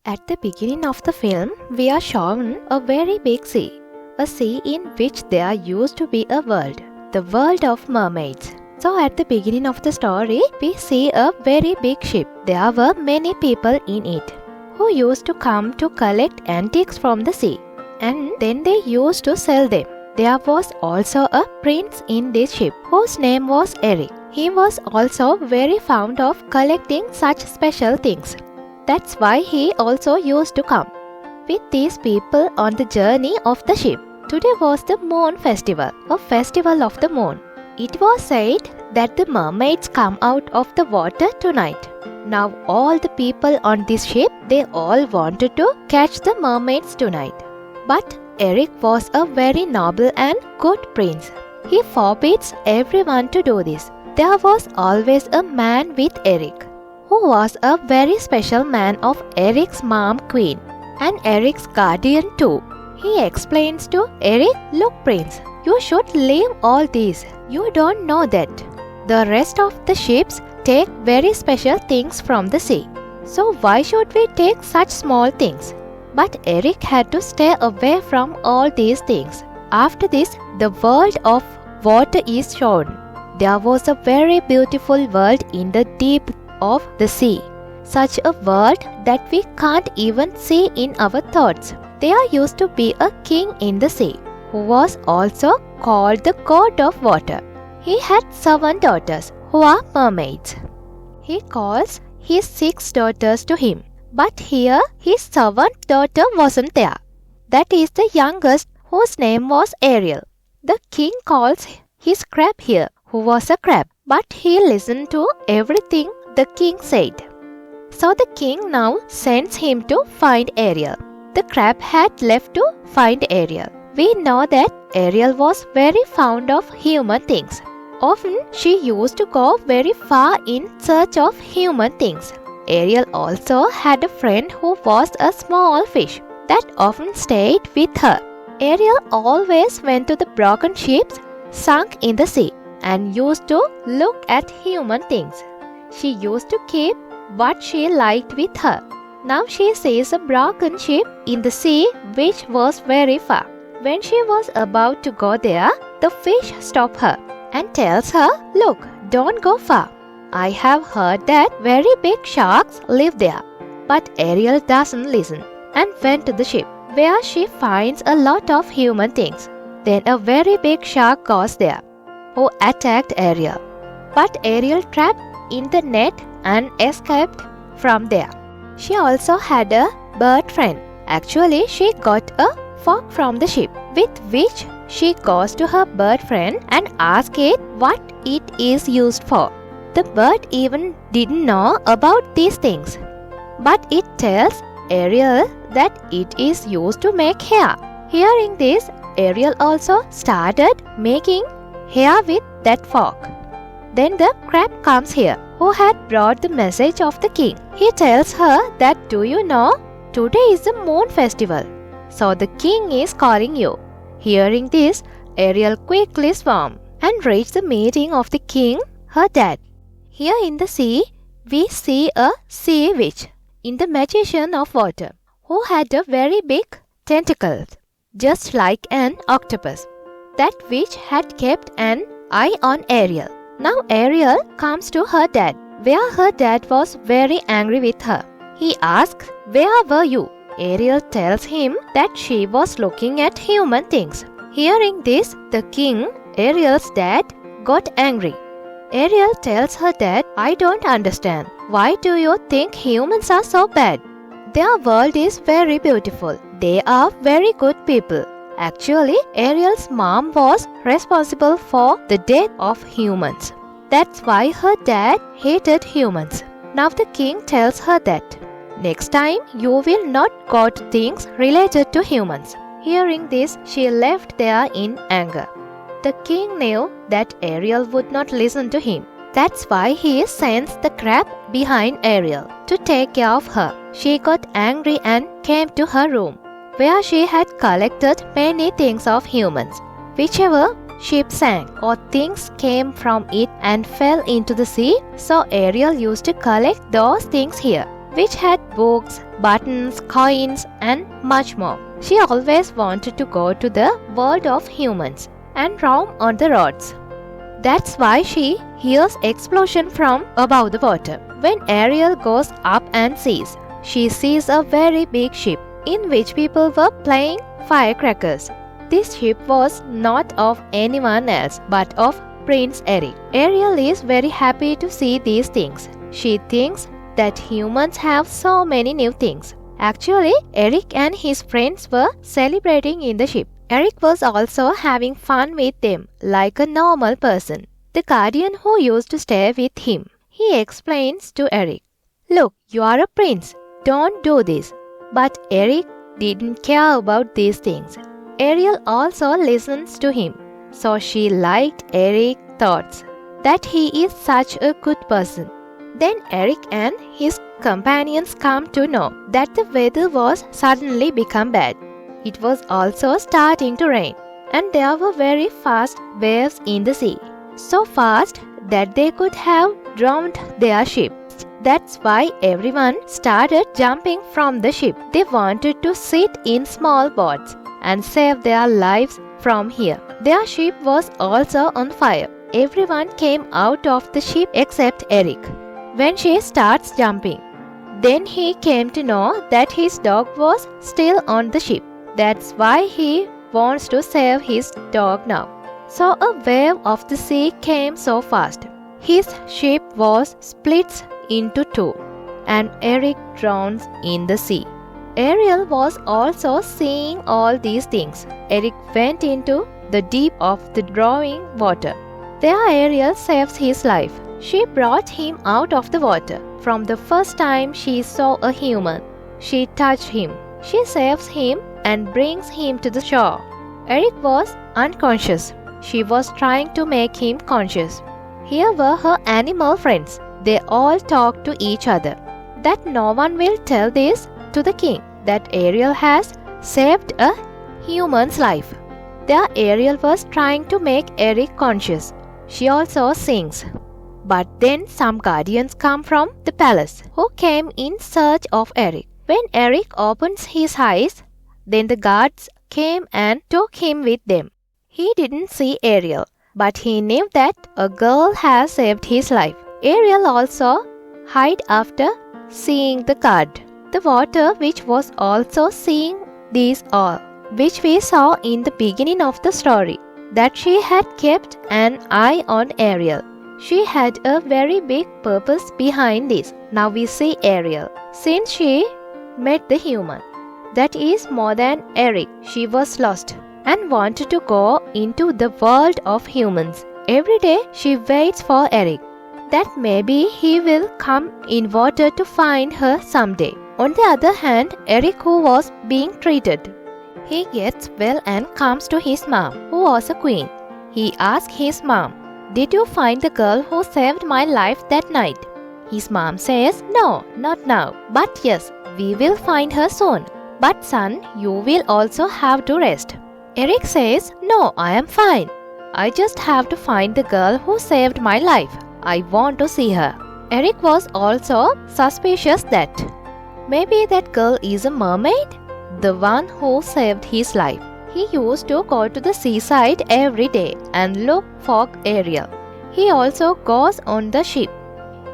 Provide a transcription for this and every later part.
At the beginning of the film, we are shown a very big sea, a sea in which there used to be a world, the world of mermaids. So at the beginning of the story, we see a very big ship. There were many people in it who used to come to collect antiques from the sea, and then they used to sell them. There was also a prince in this ship whose name was Eric. He was also very fond of collecting such special things. That's why he also used to come with these people on the journey of the ship. Today was the Moon Festival, a festival of the moon. It was said that the mermaids come out of the water tonight. Now all the people on this ship, they all wanted to catch the mermaids tonight. But Eric was a very noble and good prince. He forbids everyone to do this. There was always a man with Eric, who was a very special man of Eric's mom queen and Eric's guardian too. He explains to Eric, "Look prince, you should leave all these. You don't know that the rest of the ships take very special things from the sea. So why should we take such small things?" But Eric had to stay away from all these things. After this, the world of water is shown. There was a very beautiful world in the deep of the sea, such a world that we can't even see in our thoughts. There used to be a king in the sea, who was also called the god of water. He had 7 daughters, who are mermaids. He calls his 6 daughters to him, but here his 7th daughter wasn't there. That is the youngest, whose name was Ariel. The king calls his crab here, who was a crab, but he listened to everything the king said. So the king now sends him to find Ariel. The crab had left to find Ariel. We know that Ariel was very fond of human things. Often she used to go very far in search of human things. Ariel also had a friend who was a small fish that often stayed with her. Ariel always went to the broken ships sunk in the sea and used to look at human things. She used to keep what she liked with her. Now she sees a broken ship in the sea which was very far. When she was about to go there, the fish stops her and tells her, "Look, don't go far. I have heard that very big sharks live there." But Ariel doesn't listen and went to the ship, where she finds a lot of human things. Then a very big shark goes there, who attacked Ariel. But Ariel trapped in the net and escaped from there. She also had a bird friend. Actually, she got a fork from the ship, with which she goes to her bird friend and asks it what it is used for. The bird even didn't know about these things, but it tells Ariel that it is used to make hair. Hearing this, Ariel also started making hair with that fork. Then the crab comes here, who had brought the message of the king. He tells her that, "Do you know, today is the moon festival, so the king is calling you." Hearing this, Ariel quickly swam and reached the meeting of the king, her dad. Here in the sea, we see a sea witch in the magician of water, who had a very big tentacle, just like an octopus. That witch had kept an eye on Ariel. Now Ariel comes to her dad, where her dad was very angry with her. He asks, "Where were you?" Ariel tells him that she was looking at human things. Hearing this, the king, Ariel's dad, got angry. Ariel tells her dad, "I don't understand. Why do you think humans are so bad? Their world is very beautiful. They are very good people." Actually, Ariel's mom was responsible for the death of humans. That's why her dad hated humans. Now the king tells her that, "Next time you will not go to things related to humans." Hearing this, she left there in anger. The king knew that Ariel would not listen to him. That's why he sends the crab behind Ariel to take care of her. She got angry and came to her room, where she had collected many things of humans. Whichever ship sank or things came from it and fell into the sea, so Ariel used to collect those things here, which had books, buttons, coins, and much more. She always wanted to go to the world of humans and roam on the roads. That's why she hears explosion from above the water. When Ariel goes up and sees, she sees a very big ship in which people were playing firecrackers. This ship was not of anyone else but of Prince Eric. Ariel is very happy to see these things. She thinks that humans have so many new things. Actually, Eric and his friends were celebrating in the ship. Eric was also having fun with them like a normal person. The guardian who used to stay with him, he explains to Eric, "Look, you are a prince. Don't do this." But Eric didn't care about these things. Ariel also listens to him. So she liked Eric's thoughts that he is such a good person. Then Eric and his companions come to know that the weather was suddenly become bad. It was also starting to rain, and there were very fast waves in the sea. So fast that they could have drowned their ship. That's why everyone started jumping from the ship. They wanted to sit in small boats and save their lives from here. Their ship was also on fire. Everyone came out of the ship except Eric. When she starts jumping, then he came to know that his dog was still on the ship. That's why he wants to save his dog now. So a wave of the sea came so fast. His ship was split into two, and Eric drowns in the sea. Ariel was also seeing all these things. Eric went into the deep of the drawing water. There Ariel saves his life. She brought him out of the water. From the first time she saw a human, she touched him. She saves him and brings him to the shore. Eric was unconscious. She was trying to make him conscious. Here were her animal friends. They all talked to each other. That no one will tell this to the king, that Ariel has saved a human's life. There Ariel was trying to make Eric conscious. She also sings. But then some guardians come from the palace who came in search of Eric. When Eric opens his eyes, then the guards came and took him with them. He didn't see Ariel, but he knew that a girl has saved his life. Ariel also hid after seeing the guard. The water which was also seeing these all, which we saw in the beginning of the story, that she had kept an eye on Ariel. She had a very big purpose behind this. Now we see Ariel. Since she met the human, that is more than Eric, she was lost and wanted to go into the world of humans. Every day she waits for Eric, that maybe he will come in water to find her someday. On the other hand, Eric, who was being treated, he gets well and comes to his mom, who was a queen. He asks his mom, "Did you find the girl who saved my life that night?" His mom says, "No, not now, but yes, we will find her soon. But son, you will also have to rest." Eric says, "No, I am fine. I just have to find the girl who saved my life. I want to see her." Eric was also suspicious that maybe that girl is a mermaid, the one who saved his life. He used to go to the seaside every day and look for Ariel. He also goes on the ship.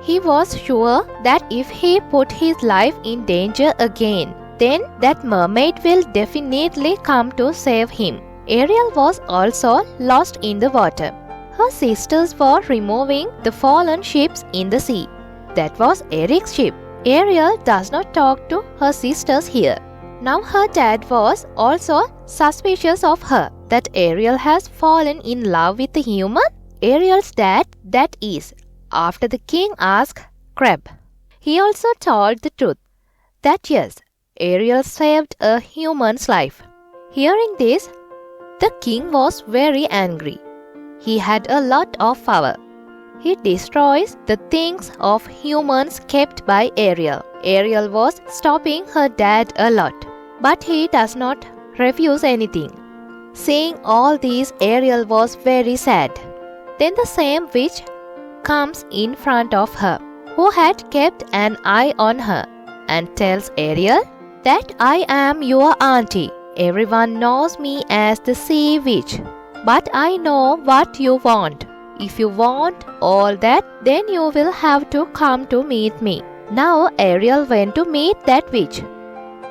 He was sure that if he put his life in danger again, then that mermaid will definitely come to save him. Ariel was also lost in the water. Her sisters were removing the fallen ships in the sea. That was Eric's ship. Ariel does not talk to her sisters here. Now her dad was also suspicious of her, that Ariel has fallen in love with the human. Ariel's dad, that is, after the king asked Crab, he also told the truth, that yes, Ariel saved a human's life. Hearing this, the king was very angry. He had a lot of power. He destroys the things of humans kept by Ariel. Ariel was stopping her dad a lot, but he does not refuse anything. Seeing all these, Ariel was very sad. Then the same witch comes in front of her, who had kept an eye on her. and tells Ariel that I am your auntie. Everyone knows me as the Sea Witch, but I know what you want. If you want all that, then you will have to come to meet me. Now Ariel went to meet that witch.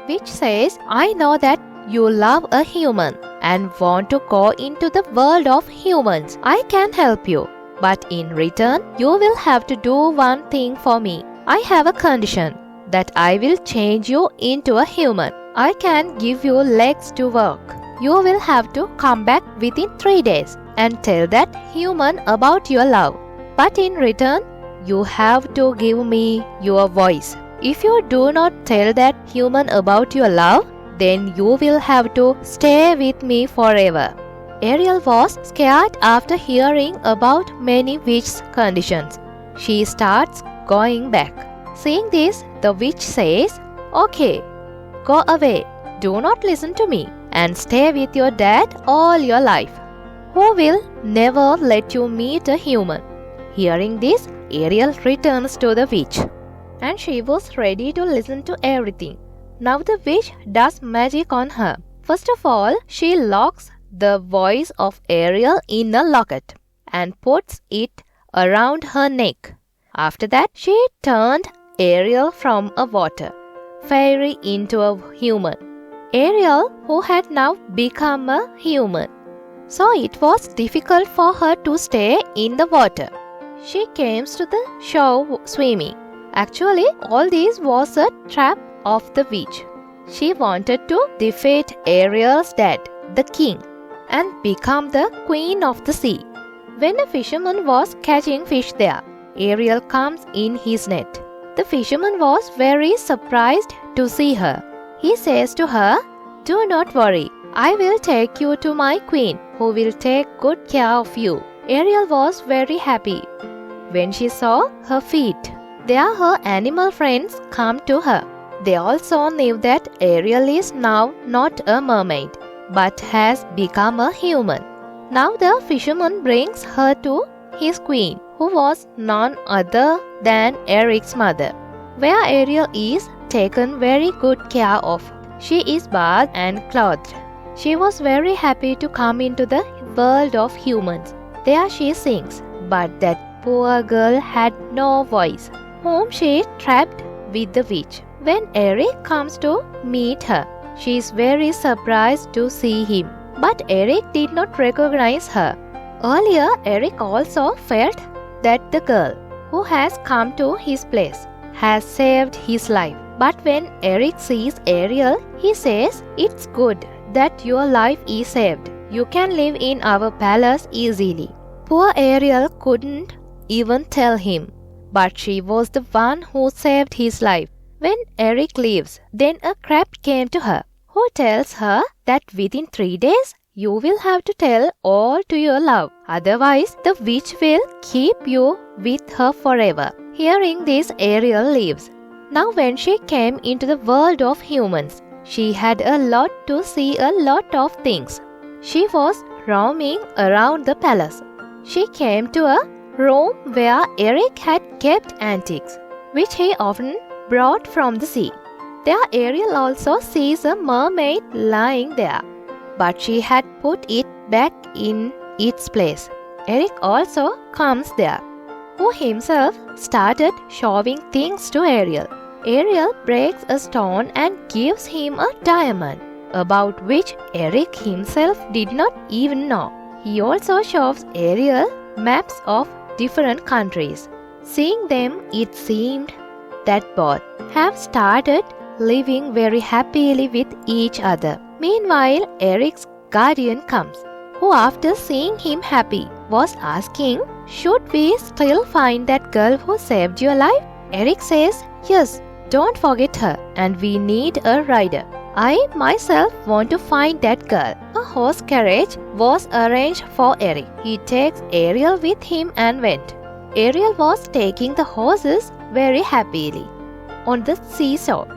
Witch says, I know that you love a human and want to go into the world of humans. I can help you, but in return, you will have to do one thing for me. I have a condition, that I will change you into a human. I can give you legs to walk. You will have to come back within 3 days and tell that human about your love. But in return, you have to give me your voice. If you do not tell that human about your love, then you will have to stay with me forever. Ariel was scared after hearing about many witch's conditions. She starts going back. Seeing this, the witch says, Okay, go away. Do not listen to me and stay with your dad all your life, who will never let you meet a human. Hearing this, Ariel returns to the witch, and she was ready to listen to everything. Now the witch does magic on her. First of all, she locks the voice of Ariel in a locket and puts it around her neck. After that, she turned Ariel from a water fairy into a human. Ariel, who had now become a human, so it was difficult for her to stay in the water. She came to the shore swimming. Actually, all this was a trap of the witch. She wanted to defeat Ariel's dad, the king, and become the queen of the sea. When a fisherman was catching fish there, Ariel comes in his net. The fisherman was very surprised to see her. He says to her, Do not worry, I will take you to my queen, who will take good care of you. Ariel was very happy when she saw her feet. There her animal friends come to her. They also knew that Ariel is now not a mermaid, but has become a human. Now the fisherman brings her to his queen, who was none other than Eric's mother, where Ariel is taken very good care of. She is bathed and clothed. She was very happy to come into the world of humans. There she sings, but that poor girl had no voice, whom she trapped with the witch. When Eric comes to meet her, she is very surprised to see him, but Eric did not recognize her. Earlier, Eric also felt that the girl who has come to his place has saved his life. But when Eric sees Ariel, he says, It's good that your life is saved. You can live in our palace easily. Poor Ariel couldn't even tell him, but she was the one who saved his life. When Eric leaves, then a crab came to her, who tells her that within 3 days, you will have to tell all to your love. Otherwise, the witch will keep you with her forever. Hearing this, Ariel leaves. Now when she came into the world of humans, she had a lot to see, a lot of things. She was roaming around the palace. She came to a room where Eric had kept antiques, which he often brought from the sea. There Ariel also sees a mermaid lying there, but she had put it back in its place. Eric also comes there, who himself started showing things to Ariel. Ariel breaks a stone and gives him a diamond, about which Eric himself did not even know. He also shows Ariel maps of different countries. Seeing them, it seemed that both have started living very happily with each other. Meanwhile, Eric's guardian comes, who after seeing him happy was asking, Should we still find that girl who saved your life? Eric says, Yes, don't forget her, and we need a rider. I myself want to find that girl. A horse carriage was arranged for Eric. He takes Ariel with him and went. Ariel was taking the horses very happily. On the seashore,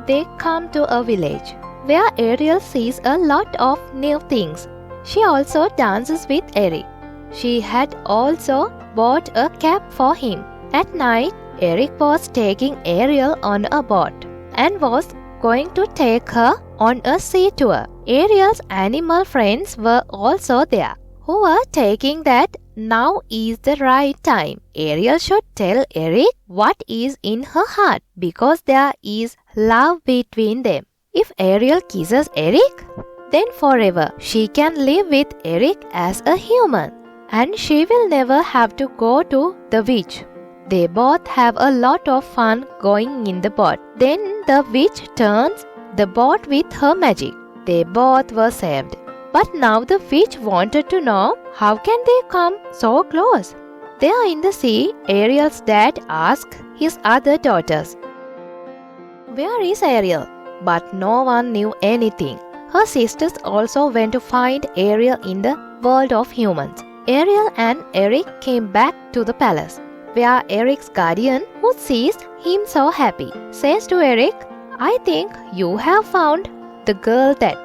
they come to a village where Ariel sees a lot of new things. She also dances with Eric. She had also bought a cap for him. At night, Eric was taking Ariel on a boat, and was going to take her on a sea tour. Ariel's animal friends were also there, who were taking that now is the right time. Ariel should tell Eric what is in her heart because there is love between them. If Ariel kisses Eric, then forever she can live with Eric as a human, and she will never have to go to the witch. They both have a lot of fun going in the boat. Then the witch turns the boat with her magic. They both were saved. But now the witch wanted to know how can they come so close. There in the sea, Ariel's dad asked his other daughters, "Where is Ariel?" But no one knew anything. Her sisters also went to find Ariel in the world of humans. Ariel and Eric came back to the palace, where Eric's guardian, who sees him so happy, says to Eric, "I think you have found the girl that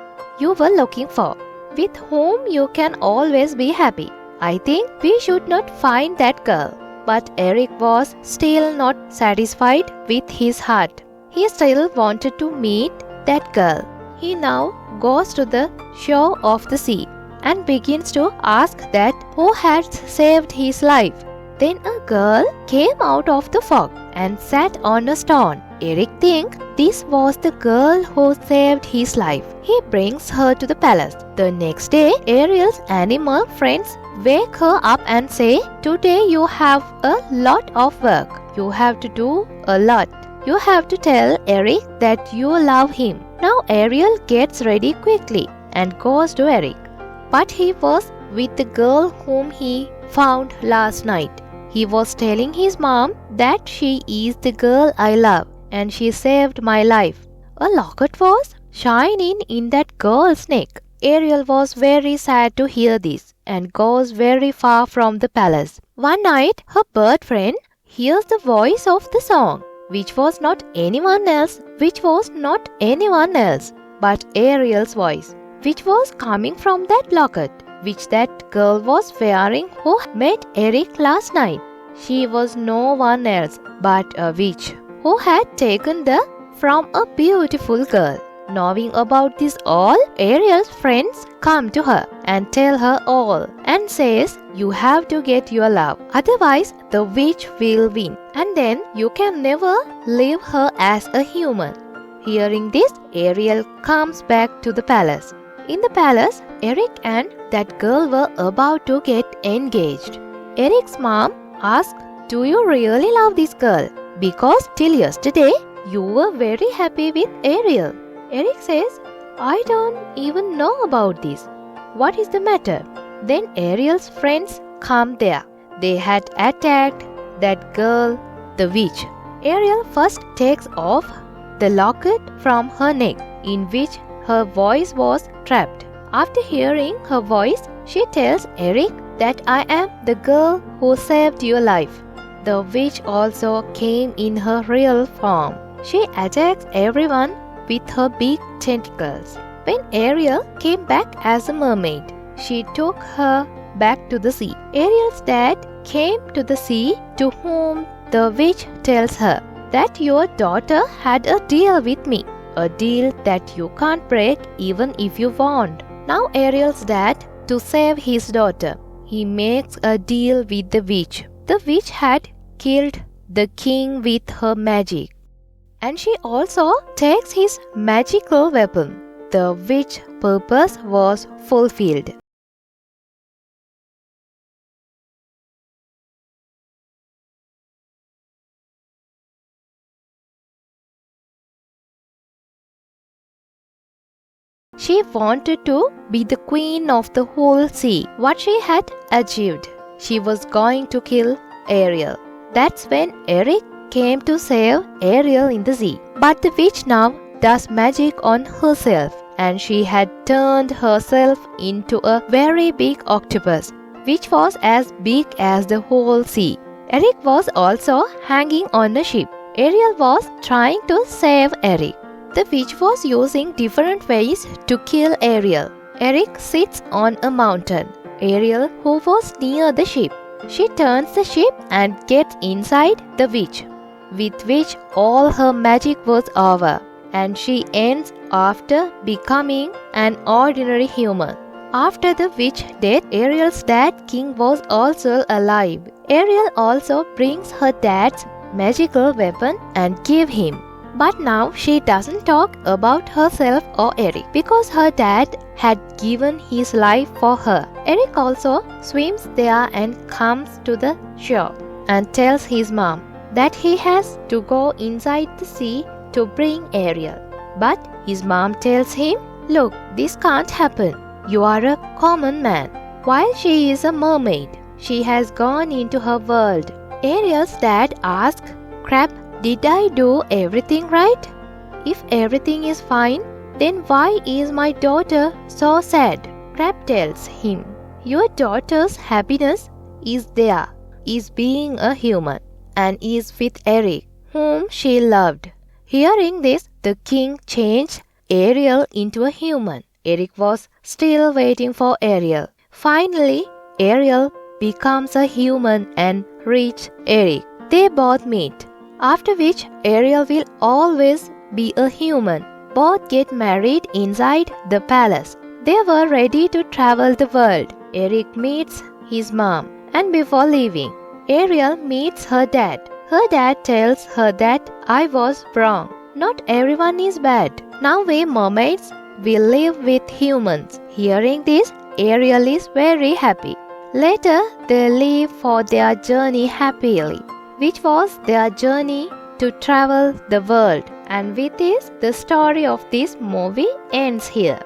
you were looking for, with whom you can always be happy. I think we should not find that girl." But Eric was still not satisfied with his heart. He still wanted to meet that girl. He now goes to the shore of the sea and begins to ask that who had saved his life. Then a girl came out of the fog and sat on a stone. Eric thinks this was the girl who saved his life. He brings her to the palace. The next day, Ariel's animal friends wake her up and say, "Today you have a lot of work. You have to do a lot. You have to tell Eric that you love him." Now Ariel gets ready quickly and goes to Eric. But he was with the girl whom he found last night. He was telling his mom that she is the girl I love and she saved my life. A locket was shining in that girl's neck. Ariel was very sad to hear this and goes very far from the palace. One night, her bird friend hears the voice of the song, which was not anyone else, but Ariel's voice, which was coming from that locket, which that girl was wearing who met Eric last night. She was no one else but a witch who had taken the from a beautiful girl. Knowing about this all, Ariel's friends come to her and tell her all and says, "You have to get your love, otherwise the witch will win, and then you can never leave her as a human." Hearing this, Ariel comes back to the palace. In the palace, Eric and that girl were about to get engaged. Eric's mom asked, "Do you really love this girl? Because till yesterday, you were very happy with Ariel." Eric says, "I don't even know about this. What is the matter?" Then Ariel's friends come there. They had attacked that girl, the witch. Ariel first takes off the locket from her neck, in which her voice was trapped. After hearing her voice, she tells Eric that "I am the girl who saved your life." The witch also came in her real form. She attacks everyone with her big tentacles. When Ariel came back as a mermaid, she took her back to the sea. Ariel's dad came to the sea, to whom the witch tells her that "Your daughter had a deal with me, a deal that you can't break even if you want." Now Ariel's dad, to save his daughter, he makes a deal with the witch. The witch had killed the king with her magic, and she also takes his magical weapon. The witch's purpose was fulfilled. She wanted to be the queen of the whole sea. What she had achieved, she was going to kill Ariel. That's when Eric came to save Ariel in the sea. But the witch now does magic on herself, and she had turned herself into a very big octopus, which was as big as the whole sea. Eric was also hanging on a ship. Ariel was trying to save Eric. The witch was using different ways to kill Ariel. Eric sits on a mountain. Ariel, who was near the ship, she turns the ship and gets inside the witch. with which all her magic was over, and she ends after becoming an ordinary human. After the witch death, Ariel's dad king was also alive. Ariel also brings her dad's magical weapon and give him. But now she doesn't talk about herself or Eric because her dad had given his life for her. Eric also swims there and comes to the shore and tells his mom that he has to go inside the sea to bring Ariel. But his mom tells him, "Look, this can't happen. You are a common man, while she is a mermaid. She has gone into her world." Ariel's dad asks Crab, "Did I do everything right? If everything is fine, then why is my daughter so sad?" Crab tells him, "Your daughter's happiness is being a human, and is with Eric, whom she loved." Hearing this, the king changed Ariel into a human. Eric was still waiting for Ariel. Finally, Ariel becomes a human and reaches Eric. They both meet, after which Ariel will always be a human. Both get married inside the palace. They were ready to travel the world. Eric meets his mom, and before leaving, Ariel meets her dad. Her dad tells her that I was wrong. Not everyone is bad. Now we mermaids will live with humans. Hearing this, Ariel is very happy. Later, they leave for their journey happily, which was their journey to travel the world. And with this, the story of this movie ends here.